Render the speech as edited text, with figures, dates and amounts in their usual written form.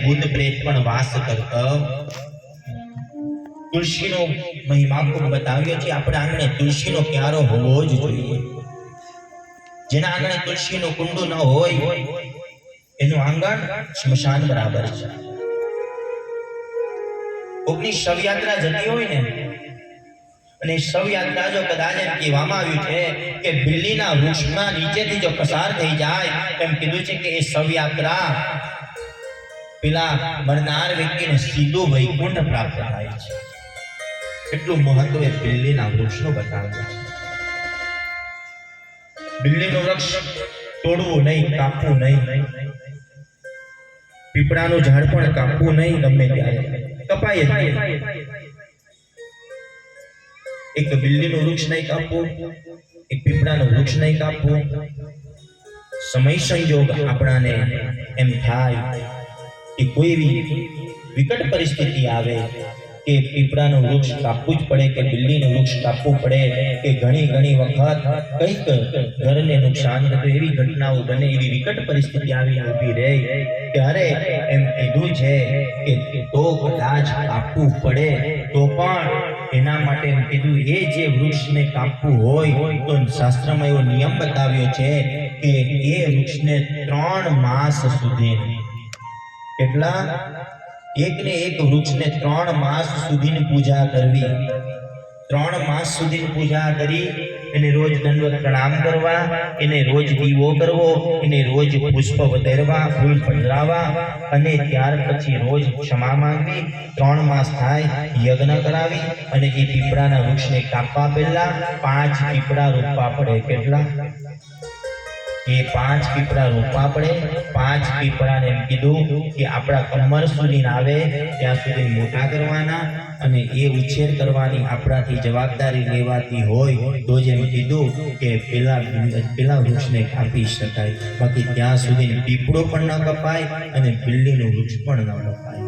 ભૂત પ્રેત પણ વાસ કરતો તુલસીનો મહિમા ખૂબ બતાવ્યો છે। આપણા આંગણે તુલસીનો ક્યારો હોવો જ જોઈએ। જેના આંગણે તુલસીનો કુંડો ન હોય એનું આંગણ સ્મશાન બરાબર છે। કોકની શવયાત્રા જતી હોય ને અને શવયાત્રા જો કદાચ એમ કહેવામાં આવ્યું છે કે બિલ્લીના વૃક્ષના નીચેથી જો પસાર થઈ જાય એમ કીધું છે કે એ શવયાત્રા પેલા મરનાર વ્યક્તિને સીધું વૈકુંઠ પ્રાપ્ત થાય છે। એટલું મહત્વ એ બિલ્લીના વૃક્ષનું બતાવ્યું છે। બિલ્લીનું વૃક્ષ તોડવું નહીં, કાપવું નહીં। પીપળાનું ઝાડ પણ કાપવું નહીં, ગમે ત્યારે કપાય જ નહીં। એક બિલ્લીનું વૃક્ષ નહીં કાપવું, એક પીપળાનું વૃક્ષ નહીં કાપવું। સમય સંજોગ આપણાને એમ થાય કે કોઈ વિકટ પરિસ્થિતિ આવે કે પીપળાનું વૃક્ષ કાપવું જ પડે કે બિલ્લીનું વૃક્ષ કાપવું પડે કે ઘણી વખત કંઈક ઘરને નુકસાન થતું, એવી ઘટનાઓ બને, એવી વિકટ પરિસ્થિતિ આવીને ઊભી રહે ત્યારે એમ કીધું છે કે તો કદાચ કાપવું પડે તો પણ એના માટે એમ કીધું એ જે વૃક્ષને કાપવું હોય તો શાસ્ત્રમાં એવો નિયમ બતાવ્યો છે કે એ વૃક્ષને 3 માસ સુધી કેટલા એક ને એક વૃક્ષને 3 માસ સુધીની પૂજા કરવી। 3 માસ સુધીની પૂજા કરી એને રોજ દંડવત પ્રણામ કરવા, એને રોજ દીવો કરવો, એને રોજ પુષ્પ વધેરવા, ફૂલ પધરાવા અને ત્યાર પછી રોજ ક્ષમા માંગવી। 3 માસ થાય યજ્ઞ કરાવી અને એ પીપળાના વૃક્ષને કાપવા પહેલા 5 પીપળા રોપવા પડે। કેટલા? એ 5 પીપળા રોપવા પડે। 5 પીપળાને એમ કીધું કે આપણા કમર સુધી આવે ત્યાં સુધી મોટા કરવાના અને એ ઉછેર કરવાની આપણાથી જવાબદારી લેવાતી હોય તો જ એમ કીધું કે પેલા વૃક્ષને કાપી શકાય, બાકી ત્યાં સુધી પીપળો પણ ન કપાય અને બિલ્લીનું વૃક્ષ પણ ન કપાય।